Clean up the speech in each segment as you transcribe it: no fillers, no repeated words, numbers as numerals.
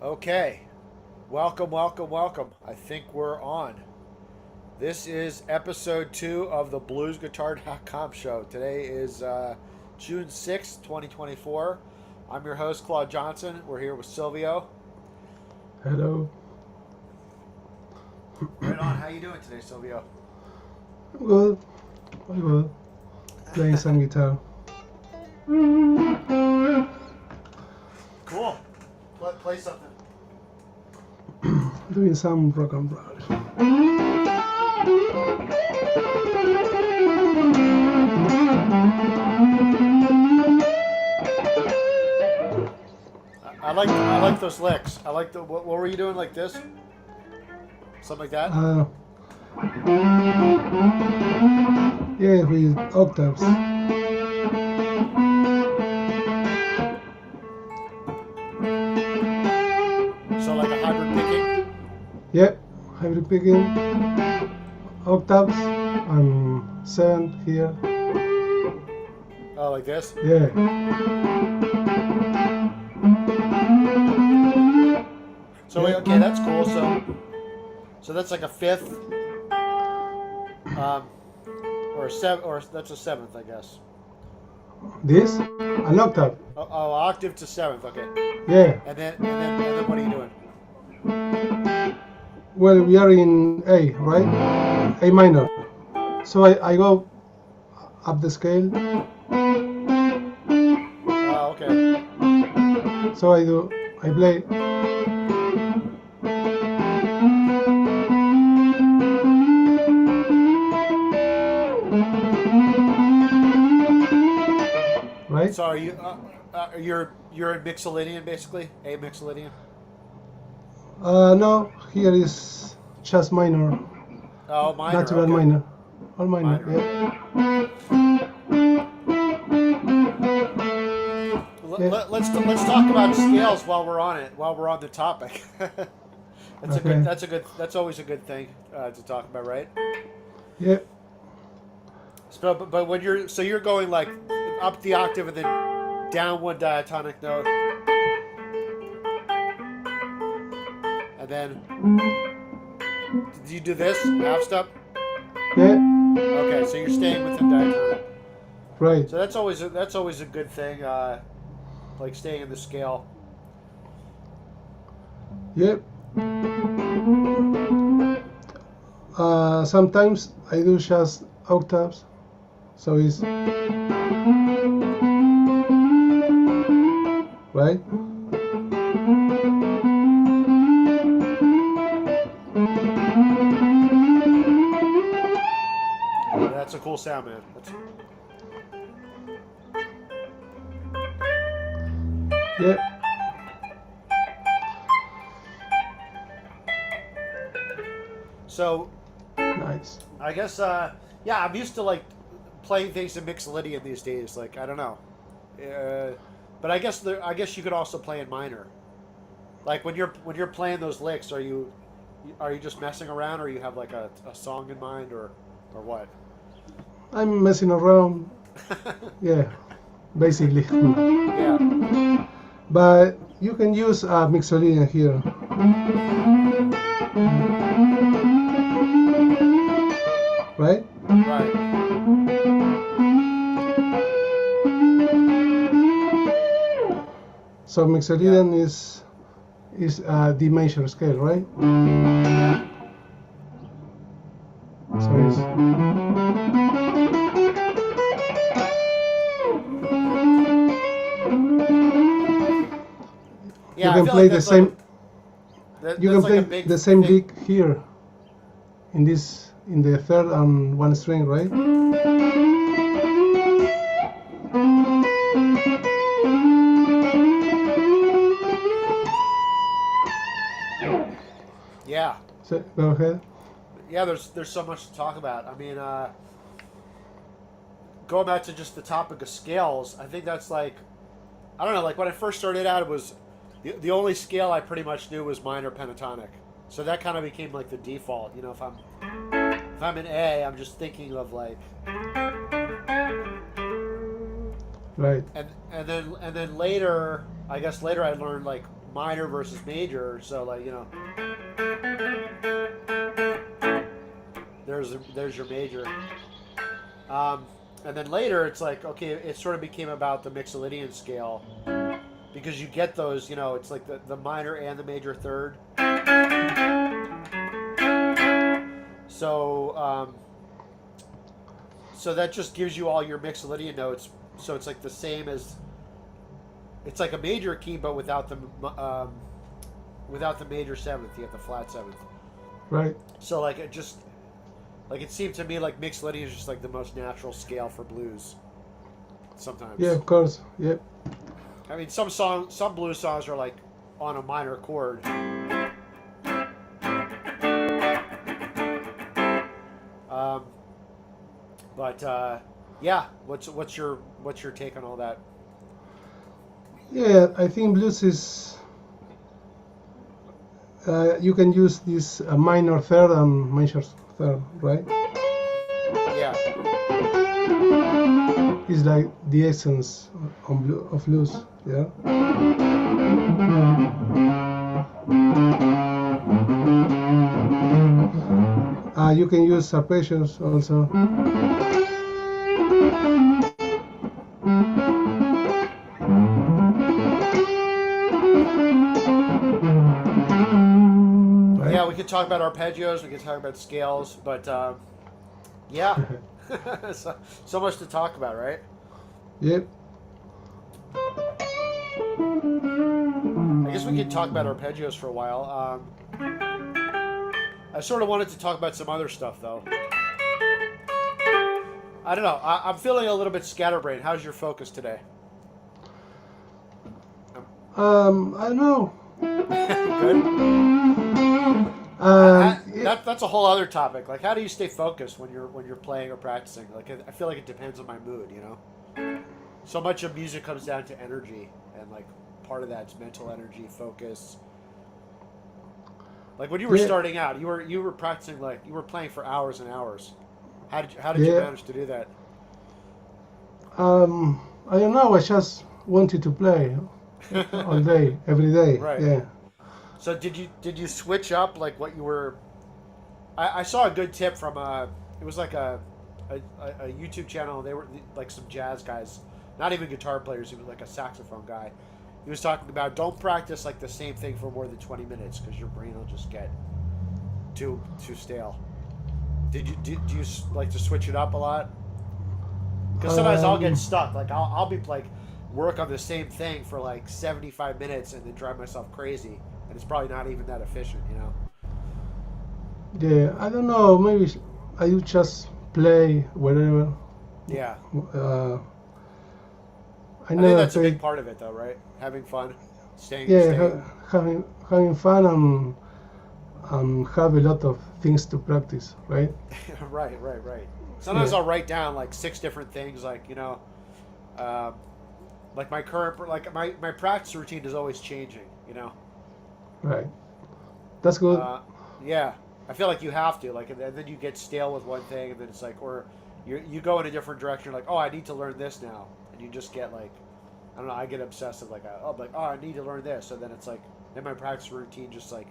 Okay. Welcome, welcome, welcome. I think we're on. This is episode 2 of the BluesGuitar.com show. Today is June 6th, 2024. I'm your host, Claude Johnson. We're here with Silvio. Hello. Right on. How you doing today, Silvio? I'm good. I'm good. Playing some guitar. Cool. Play something. Doing some rock and roll. I like those licks. I like the. What were you doing like this? Something like that. Yeah, with octaves. So like a hybrid picking. Yep, hybrid picking, octaves, and seventh here. Oh, like this. Yeah. So wait, okay, that's cool. So that's like a fifth, or a seven, or that's a seventh, I guess. This, an octave. Oh, octave to seventh. Okay. Yeah. And then what are you doing? Well, we are in A, right? A minor. So I go up the scale. Oh, okay. So I play. Right? So are you you're in Mixolydian basically? A Mixolydian? No, here is just minor. Oh, minor. Natural Okay. minor. All minor, Minor. yeah. Let's talk about scales while we're on it. While we're on the topic. Okay. That's always a good thing to talk about, right? Yeah. So, but when you're going like up the octave and then down one diatonic note, and then do you do this half step? Yeah. Okay, so you're staying within diatonic. Right. So that's always a good thing, like staying in the scale. Yep. Sometimes I do just octaves, so it's right. That's a cool sound, man. Yep. So Nice. I guess, yeah, I'm used to like playing things in Mixolydian these days. Like I don't know, but I guess you could also play in minor. Like when you're playing those licks, are you just messing around, or you have like a song in mind, or what? I'm messing around. Yeah, basically. Yeah. But you can use Mixolydian here. Right? Right. So Mixolydian is D major scale, right? So it's Yeah, you I can feel play like the that's same. That, You that's can like a play big the same thing. lick here, in the third and one string, right? Yeah. So go ahead. Yeah, there's so much to talk about. I mean, going back to just the topic of scales, I think that's like, I don't know, like when I first started out, it was the only scale I pretty much knew was minor pentatonic. So that kind of became like the default. You know, if I'm in A, I'm just thinking of like, Right. and then later, I guess later I learned like minor versus major. So like there's your major. And then later it's like okay, it sort of became about the Mixolydian scale because you get those it's like the minor and the major third. So so that just gives you all your Mixolydian notes. So it's like the same as it's like a major key, but without the major seventh. You have the flat seventh. Right. So like it seemed to me like Mixolydian is just like the most natural scale for blues. Sometimes. Yeah, of course. Yep. I mean, some blues songs are like on a minor chord. But yeah, what's your take on all that? Yeah, I think blues is you can use this minor third and major third, right? Yeah. It's like the essence of blues, yeah. You can use arpeggios also. Yeah, we could talk about arpeggios, we could talk about scales, but yeah, so much to talk about, right? Yep. I guess we could talk about arpeggios for a while. I sort of wanted to talk about some other stuff, though. I don't know. I'm feeling a little bit scatterbrained. How's your focus today? I don't know. Good. That's a whole other topic. Like, how do you stay focused when you're playing or practicing? Like, I feel like it depends on my mood. So much of music comes down to energy, and like part of that's mental energy, focus. Like when you were starting out, you were practicing like you were playing for hours and hours. How did you manage to do that? I don't know. I just wanted to play all day, every day. Right. Yeah. So did you switch up like what you were? I saw a good tip from it was like a YouTube channel. They were like some jazz guys, not even guitar players. He was like a saxophone guy. He was talking about don't practice like the same thing for more than 20 minutes because your brain will just get too stale. Do you like to switch it up a lot? Because sometimes I'll get stuck. Like I'll be like work on the same thing for like 75 minutes and then drive myself crazy, and it's probably not even that efficient, Yeah, I don't know. Maybe I would just play wherever. Yeah. I think that's a big part of it, though, right? Having fun, staying. Having fun and have a lot of things to practice, right? Right. Sometimes I'll write down like 6 different things, like like my current, like my practice routine is always changing, Right. That's good. Yeah, I feel like you have to, like, and then you get stale with one thing, and then it's like, or you go in a different direction, like, oh, I need to learn this now, and you just get like, I don't know, I get obsessive, like, I need to learn this, and then it's like, then my practice routine just like,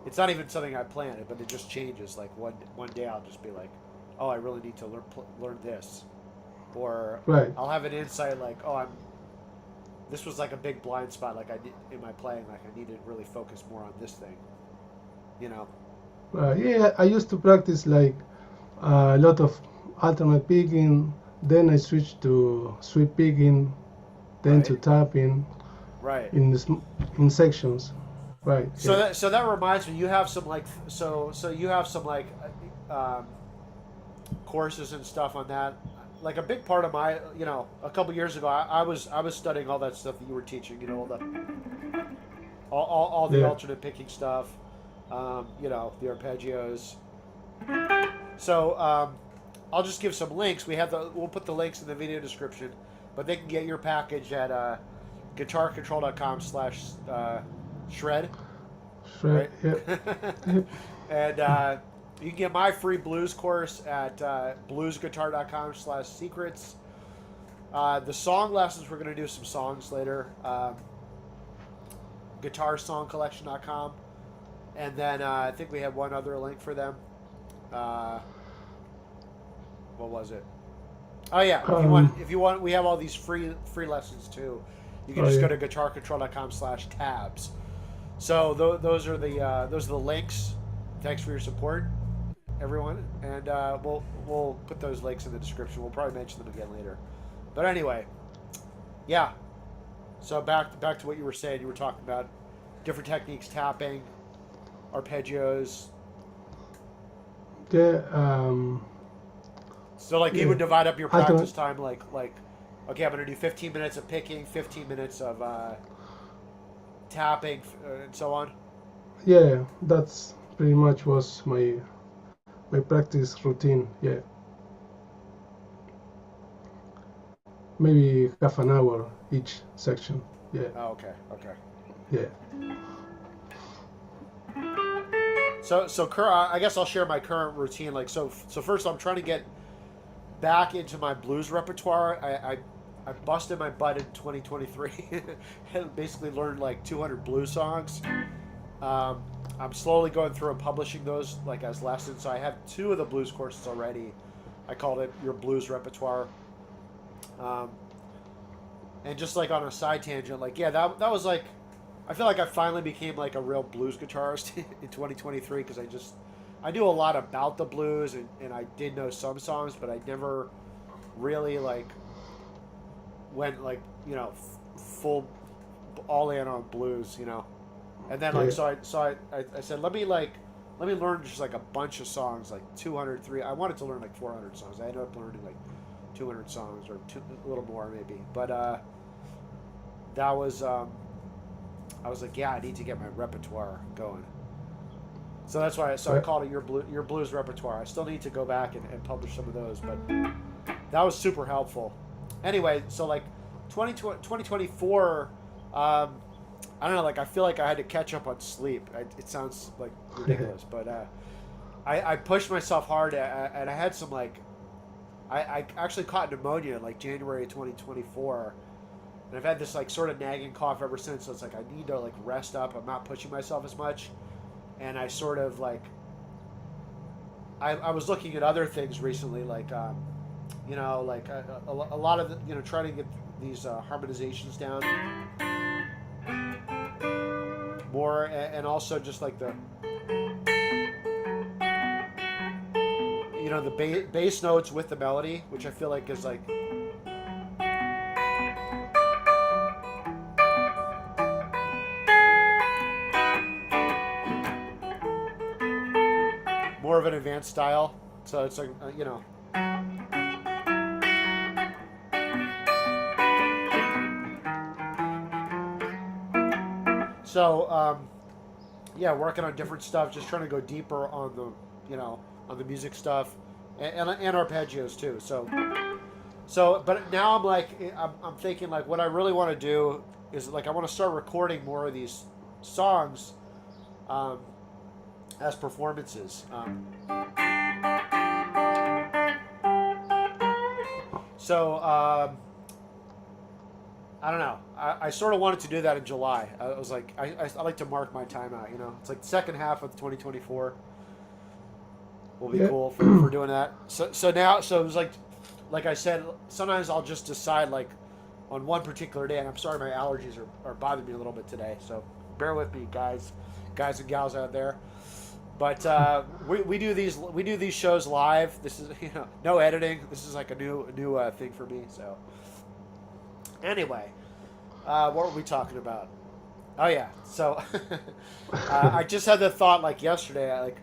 it's not even something I planned, but it just changes. Like one day I'll just be like, oh, I really need to learn this, or I'll have an insight like, oh, this was like a big blind spot, like I did in my playing, like I need to really focus more on this thing, Yeah, I used to practice like a lot of alternate picking. Then I switched to sweep picking, then to tapping. Right. In sections. Right. So that reminds me, you have some like so you have some like courses and stuff on that. Like a big part of my, a couple years ago, I was studying all that stuff that you were teaching. All the alternate picking stuff. The arpeggios. So I'll just give some links. We'll put the links in the video description, but they can get your package at guitarcontrol.com/shred. Right? Yeah. And you can get my free blues course at BluesGuitar.com/secrets. The song lessons, we're going to do some songs later. BluesGuitar-Com, and then I think we have one other link for them. Uh, what was it? Oh yeah, Um, if you want, we have all these free lessons too. You can oh just go yeah. to guitarcontrol.com/tabs. So those are the links. Thanks for your support, everyone, and we'll put those links in the description. We'll probably mention them again later. But anyway, yeah. So back to what you were saying. You were talking about different techniques, tapping, arpeggios. Yeah. So like you Yeah. would divide up your Alternate. practice time like okay, I'm gonna do 15 minutes of picking, 15 minutes of tapping, and so on. Yeah, that's pretty much was my practice routine. Yeah, maybe half an hour each section. Yeah, Oh, okay, okay. yeah, I guess I'll share my current routine. Like so first I'm trying to get back into my blues repertoire. I busted my butt in 2023 and basically learned like 200 blues songs. Um, I'm slowly going through and publishing those like as lessons. So I have two of the blues courses already. I called it your blues repertoire. Um, and just like on a side tangent, like yeah, that was like I feel like I finally became like a real blues guitarist in 2023 because I knew a lot about the blues and I did know some songs, but I never really like went like full all in on blues, and then like yeah. I said let me learn just like a bunch of songs like 203. I wanted to learn like 400 songs. I ended up learning like 200 songs or a little more maybe, but that was I was like, yeah, I need to get my repertoire going. So that's why I Right. called it your blues repertoire. I still need to go back and publish some of those, but that was super helpful. Anyway, so like 2024, I don't know, like I feel like I had to catch up on sleep. It sounds like ridiculous, but I pushed myself hard and I had some like, I actually caught pneumonia in like January 2024. And I've had this like sort of nagging cough ever since. So it's like I need to like rest up. I'm not pushing myself as much, and I sort of like I was looking at other things recently, like like a lot of trying to get these harmonizations down more, and also just like the the bass notes with the melody, which I feel like is like more of an advanced style. So it's like So yeah, working on different stuff, just trying to go deeper on the on the music stuff, and arpeggios too. But now I'm like I'm thinking like what I really want to do is like I want to start recording more of these songs um, as performances. So I don't know. I sort of wanted to do that in July. I was like, I like to mark my time out. It's like the second half of 2024 will be Yeah. cool for doing that. So it was like I said, sometimes I'll just decide like on one particular day, and I'm sorry my allergies are bothering me a little bit today. So bear with me, guys and gals out there. But we do these shows live. This is no editing. This is like a new thing for me. So anyway, what were we talking about? Oh yeah, so I just had the thought like yesterday. Like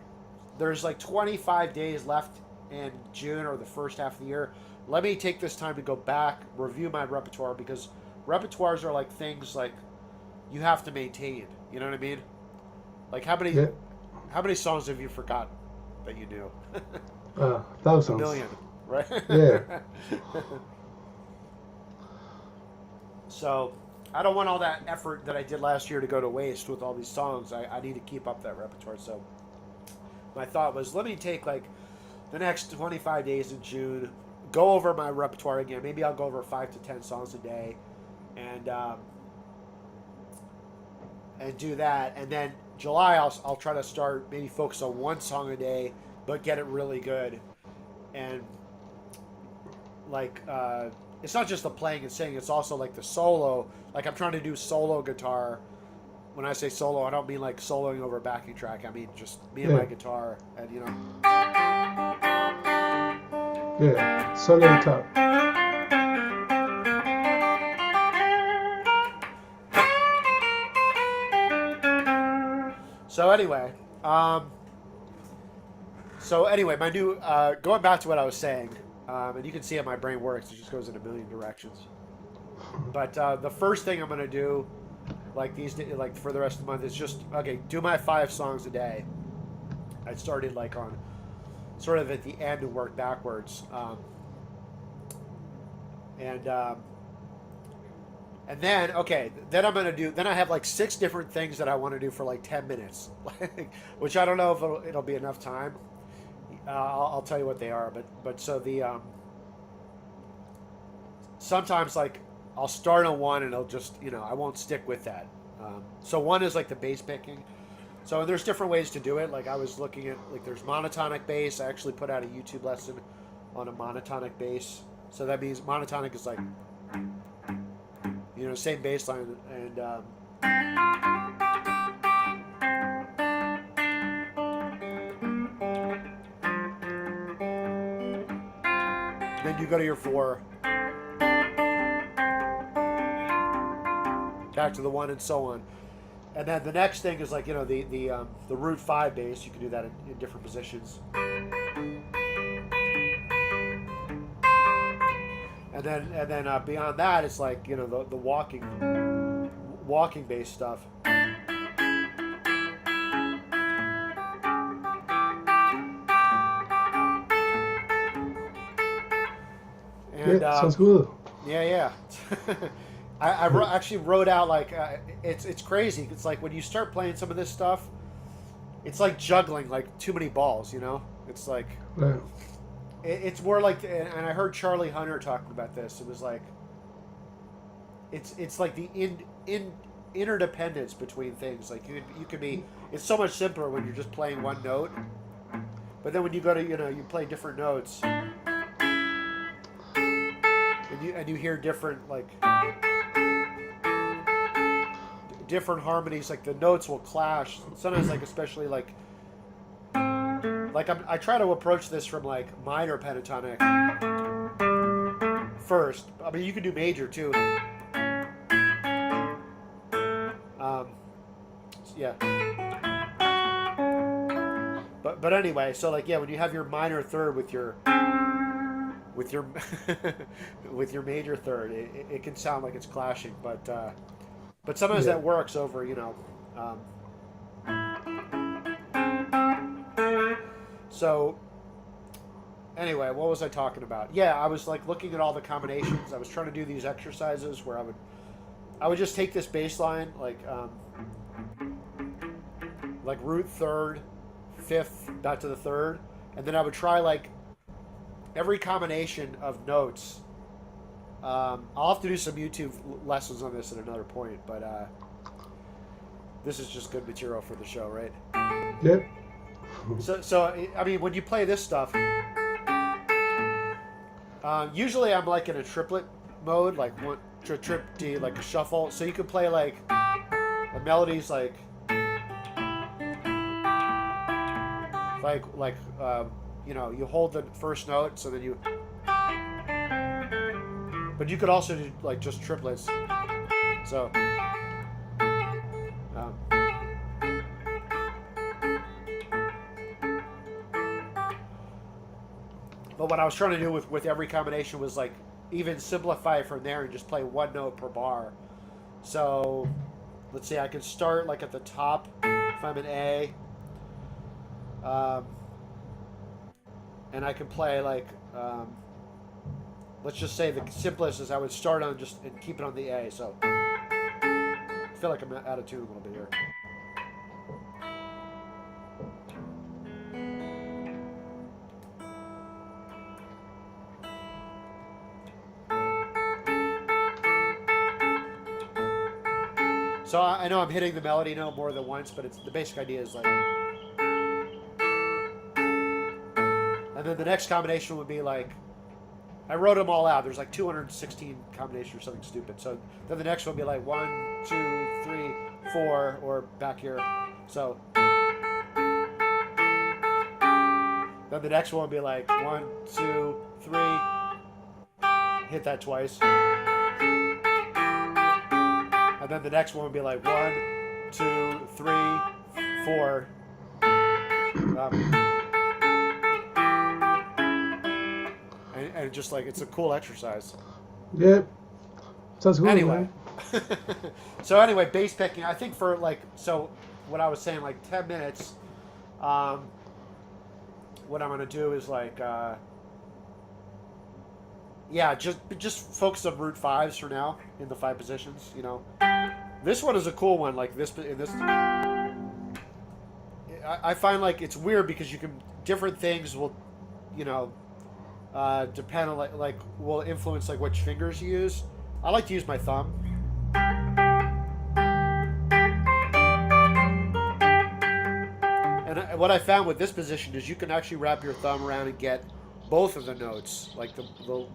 there's like 25 days left in June or the first half of the year. Let me take this time to go back, review my repertoire because repertoires are like things like you have to maintain. You know what I mean? Like Yeah. how many songs have you forgotten that you knew? A Thousands. million, right? Yeah. So I don't want all that effort that I did last year to go to waste with all these songs. I need to keep up that repertoire. So my thought was, let me take like the next 25 days in June, go over my repertoire again. Maybe I'll go over 5 to 10 songs a day, and and do that, and then July I'll try to start maybe focus on one song a day, but get it really good, and like it's not just the playing and singing; it's also like the solo. Like I'm trying to do solo guitar. When I say solo, I don't mean like soloing over a backing track. I mean just me and my guitar, and you know. Yeah, solo guitar. So anyway, um, my new going back to what I was saying, and you can see how my brain works. It just goes in a million directions. But the first thing I'm gonna do, like like for the rest of the month, is just okay. Do my 5 songs a day. I started like on sort of at the end and work backwards, and and then okay, then I'm gonna do. Then I have like 6 different things that I want to do for like 10 minutes, which I don't know if it'll be enough time. I'll tell you what they are, but so the sometimes like I'll start on one and it'll just I won't stick with that. So one is like the bass picking. So there's different ways to do it. Like I was looking at like there's monotonic bass. I actually put out a YouTube lesson on a monotonic bass. So that means monotonic is like same bass line and then you go to your 4, back to the 1, and so on. And then the next thing is like the root 5 bass. You can do that in different positions. And then beyond that, it's like the walking bass stuff. And Yeah, sounds good. yeah. Actually wrote out like it's crazy. It's like when you start playing some of this stuff, it's like juggling like too many balls. It's like Right. it's more like, and I heard Charlie Hunter talking about this. It was like it's like the interdependence between things. Like you could be. It's so much simpler when you're just playing one note, but then when you go to you play different notes. And you hear different like different harmonies, like the notes will clash sometimes, like especially like I try to approach this from like minor pentatonic first. I mean you can do major too. Yeah, but anyway, so like when you have your minor third with your with your with your major third, it can sound like it's clashing, but sometimes that works over so anyway, what was I talking about? Yeah, I was like looking at all the combinations. I was trying to do these exercises where I would just take this bass line like root 3rd, 5th, back to the 3rd, and then I would try like every combination of notes. I'll have to do some YouTube lessons on this at another point, but this is just good material for the show, right? Yep. So I mean, when you play this stuff, usually I'm like in a triplet mode, like one trip D, like a shuffle. So you can play like the melodies like you hold the first note, so then you. But you could also do like just triplets. So. But what I was trying to do with every combination was like even simplify it from there and just play one note per bar. So let's see, I can start like at the top if I'm an A. And I can play like, let's just say the simplest is I would start on just and keep it on the A. So I feel like I'm out of tune a little bit here. So I know I'm hitting the melody note more than once, but it's the basic idea is like, and then the next combination would be like, I wrote them all out. There's like 216 combinations or something stupid. So then the next one would be like 1, 2, 3, 4, or back here. So then the next one would be like 1, 2, 3. Hit that twice. And then the next one would be like 1, 2, 3, 4. And just like it's a cool exercise. Yeah, sounds good. Anyway, Man. so anyway, bass picking. I think for like what I was saying, like 10 minutes. What I'm gonna do is like, yeah, just focus on root 5s for now in the 5 positions. You know, this one is a cool one. Like this in this, I find like it's weird because you can different things will, you know. Depend on like will influence like which fingers you use. I like to use my thumb. And what I found with this position is you can actually wrap your thumb around and get both of the notes, like the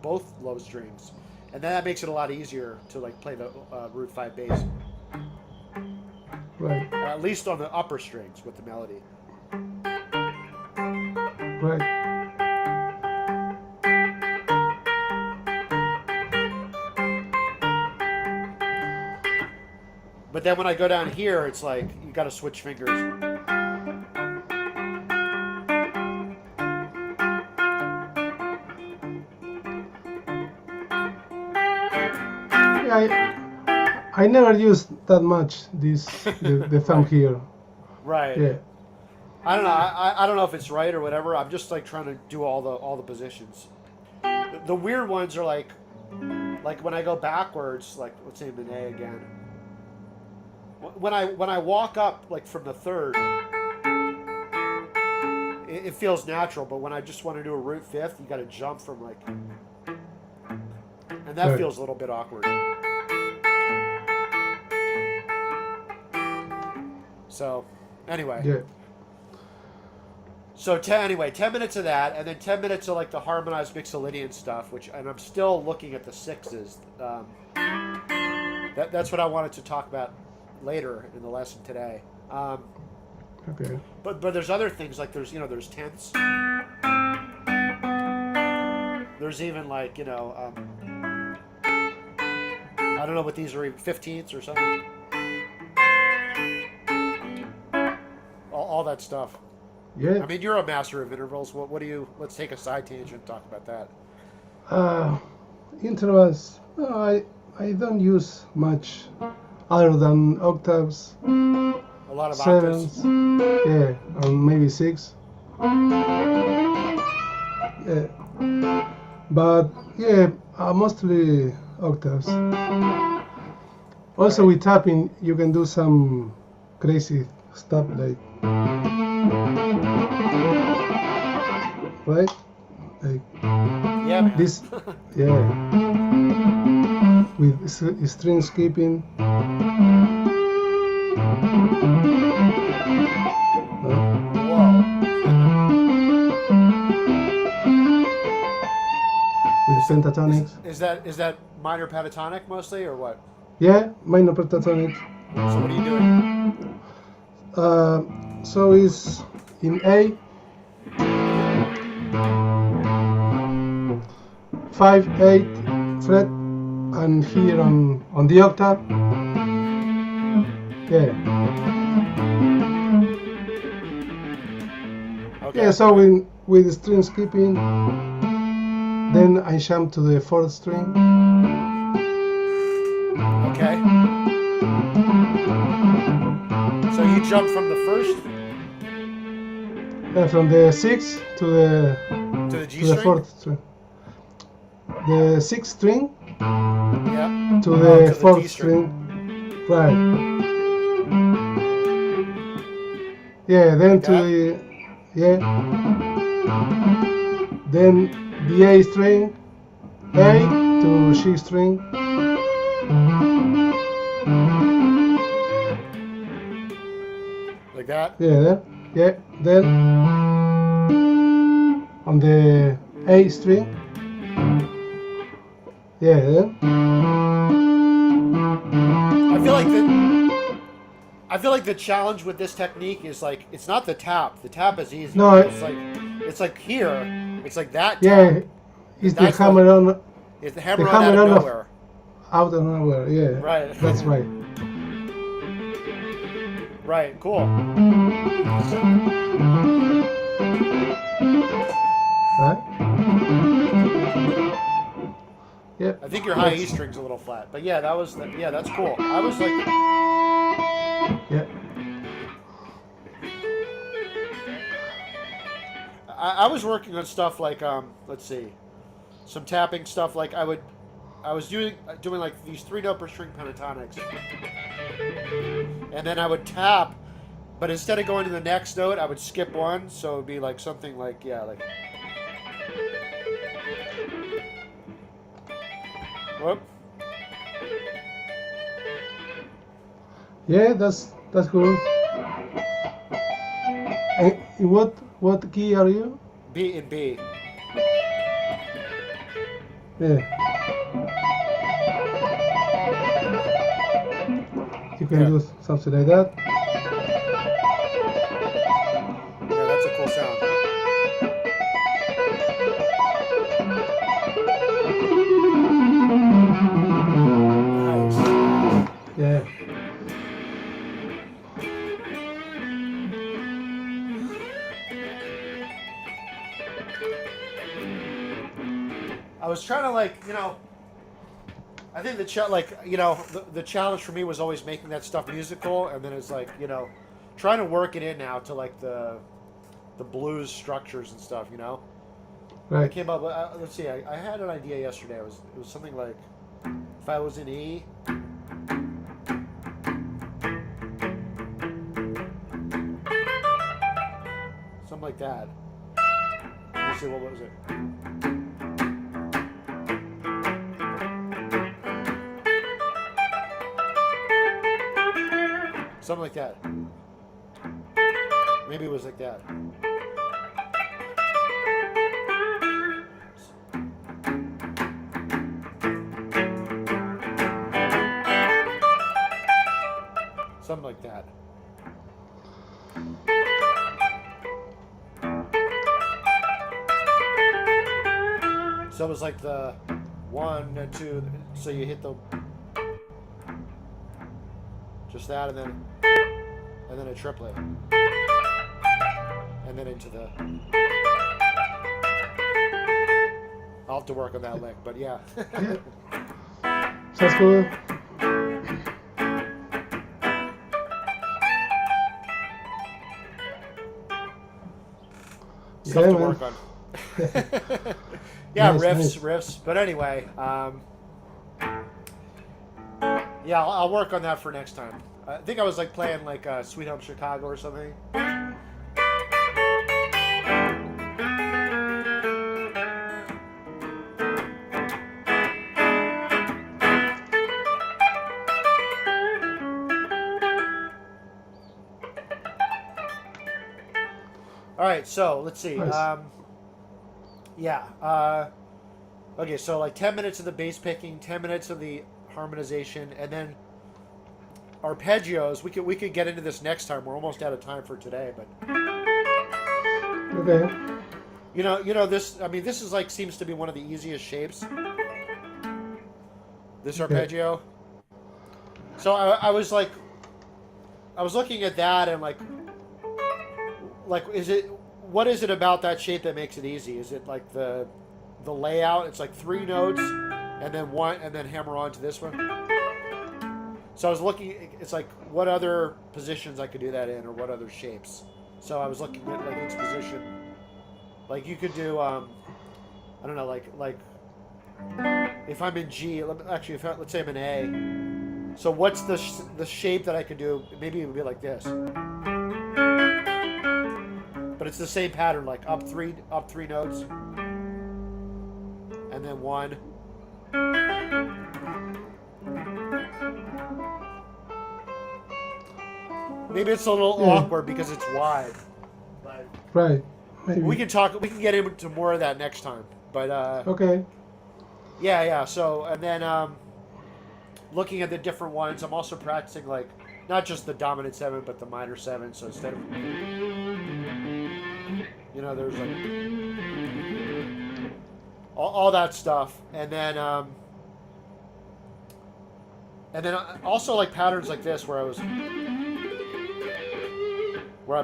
both low strings, and then that makes it a lot easier to like play the root 5 bass. Right. At least on the upper strings with the melody. Right. But then when I go down here, it's like you got to switch fingers. Yeah, I never used that much the thumb here. Right. Yeah. I don't know. I don't know if it's right or whatever. I'm just like trying to do all the positions. The weird ones are like when I go backwards, like let's say an A again. When I walk up like from the 3rd, it feels natural. But when I just want to do a root 5th, you got to jump from like, and that Right. feels a little bit awkward. So, anyway. Yeah. So 10 minutes of that, and then 10 minutes of like the harmonized Mixolydian stuff, and I'm still looking at the 6s. That's what I wanted to talk about later in the lesson today. Okay. But there's other things like there's 10ths. There's even like I don't know what these are, even 15ths or something. All that stuff. Yeah. I mean, you're a master of intervals. What do you? Let's take a side tangent and talk about that. Intervals. I don't use much other than octaves. A lot of Sevens. octaves. Yeah, and maybe 6. Yeah. But yeah, mostly octaves. Also, with tapping, you can do some crazy stuff like. Right? Like Yeah, man. this, yeah. With string skipping. Whoa. With pentatonics. Is that minor pentatonic mostly, or what? Yeah, minor pentatonic. So what are you doing? So it's in A, 5, 8 fret, and here on the octave. Yeah. Okay. Yeah. So with the string skipping, then I jump to the 4th string. Okay. So you jump from the 1st From the 6th to the G to the string. 4th string. The 6th string Yeah. to Oh, the to the 4th D string. string. Right. Yeah, then Like to that? the then the A string, A to G string, Like that? Then on the A string. Yeah, then. I feel like the challenge with this technique is like it's not the tap. The tap is easy. No, It's like here. It's like that yeah, tap. it's the That's hammer on. it's the The hammer on out hammer of on of nowhere. out of nowhere. Yeah, Right. that's right. Right. Cool. Right? Yep. I think your high E string's a little flat, but yeah, yeah, that's cool. I was like, Yeah. I was working on stuff like let's see, some tapping stuff. Like I was doing like these 3-note per string pentatonics, and then I would tap, but instead of going to the next note, I would skip one, so it'd be like something like like. Whoop. Yeah, that's cool. And what key are you? B in B. Yeah. You can do something like that. Yeah, that's a cool sound. Nice. Yeah. I was trying to I think the challenge for me was always making that stuff musical, and then it's like trying to work it in now to like the blues structures and stuff. I Right. came up. Let's see. I had an idea yesterday. It was something like if I was in E. Something like that. Let me see. What was it? Something like that. Maybe it was like that. Something like that. So it was like the 1 and 2. So you hit the just that, and then a triplet, and then into the. I'll have to work on that lick, but yeah. Yeah. Sounds cool. Stuff Yeah, to man. work on. Yeah, Nice, riffs. But anyway, yeah, I'll work on that for next time. I think I was like playing like Sweet Home Chicago or something. All right, so let's see. Nice. Okay, so like 10 minutes of the bass picking, 10 minutes of the harmonization, and then arpeggios. We could get into this next time. We're almost out of time for today, but Okay. this. I mean, this is like seems to be one of the easiest shapes. This arpeggio. So I was looking at that and like what is it about that shape that makes it easy? Is it like the layout? It's like 3 notes and then one and then hammer on to this one. So I was looking. It's like what other positions I could do that in, or what other shapes. So I was looking at like each position. Like you could do I don't know, like if I'm in G. Actually, let's say I'm in A. So what's the shape that I could do? Maybe it would be like this. But it's the same pattern, like up three notes, and then 1. Maybe it's a little Yeah. awkward because it's wide. But Right. Maybe. we can get into more of that next time. But Okay. yeah. So and then looking at the different ones, I'm also practicing like not just the dominant 7, but the minor 7. So instead of there's like all that stuff, and then also like patterns like this where I'm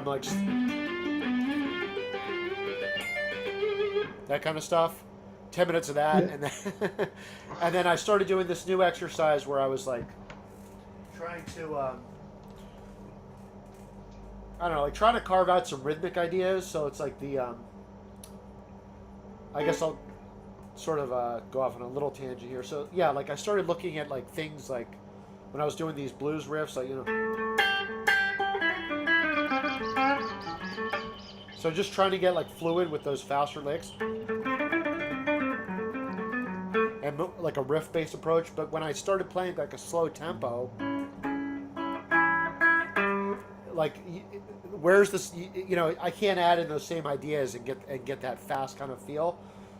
like that kind of stuff. 10 minutes of that, Yeah. and then and then I started doing this new exercise where I was like trying to I don't know, like trying to carve out some rhythmic ideas. So it's like the I guess I'll sort of go off on a little tangent here. So yeah, like I started looking at like things like when I was doing these blues riffs, like so just trying to get like fluid with those faster licks and like a riff-based approach. But when I started playing like a slow tempo, like where's this? I can't add in those same ideas and get that fast kind of feel.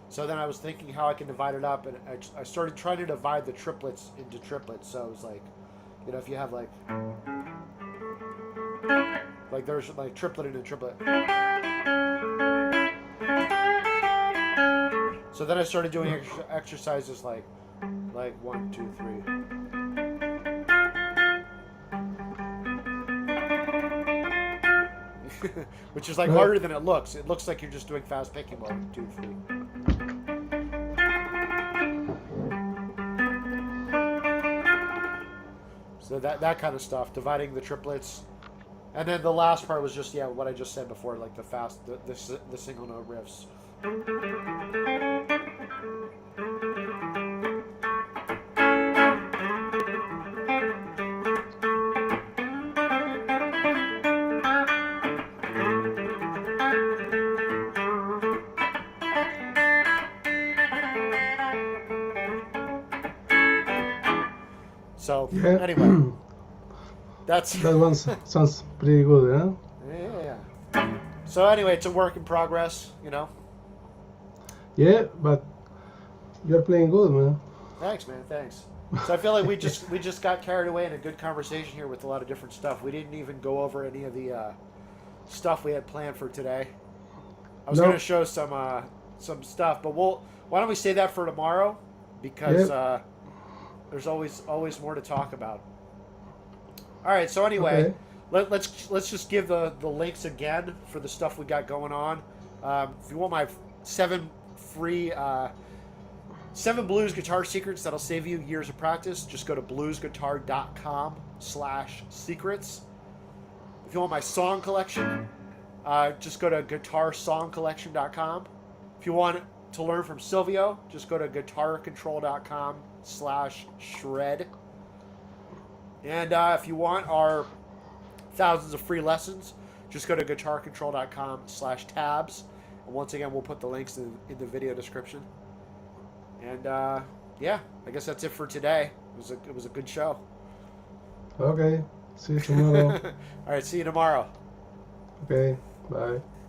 So then I was thinking how I can divide it up, and I started trying to divide the triplets into triplets. So it was like, if you have like there's like triplet and a triplet. So then I started doing exercises like 1, 2, 3. Which is like harder than it looks. It looks like you're just doing fast picking. 1, 2, 3. So that kind of stuff, dividing the triplets, and then the last part was just what I just said before, like the single note riffs. So Yeah. anyway, that one sounds pretty good, huh? Yeah. So anyway, it's a work in progress, Yeah, but you're playing good, man. Thanks, man. Thanks. So I feel like we just got carried away in a good conversation here with a lot of different stuff. We didn't even go over any of the stuff we had planned for today. I was going to show some stuff, but why don't we say that for tomorrow? Because there's always more to talk about. All right. So anyway, let's just give the links again for the stuff we got going on. If you want my 7 free 7 blues guitar secrets that'll save you years of practice, just go to BluesGuitar.com/secrets. If you want my song collection, just go to GuitarSongCollection.com. If you want to learn from Silvio, just go to GuitarControl.com/shred. And if you want our thousands of free lessons, just go to GuitarControl.com/tabs. And once again, we'll put the links in the video description. And I guess that's it for today. It was a good show. Okay, see you tomorrow. All right, see you tomorrow. Okay, bye.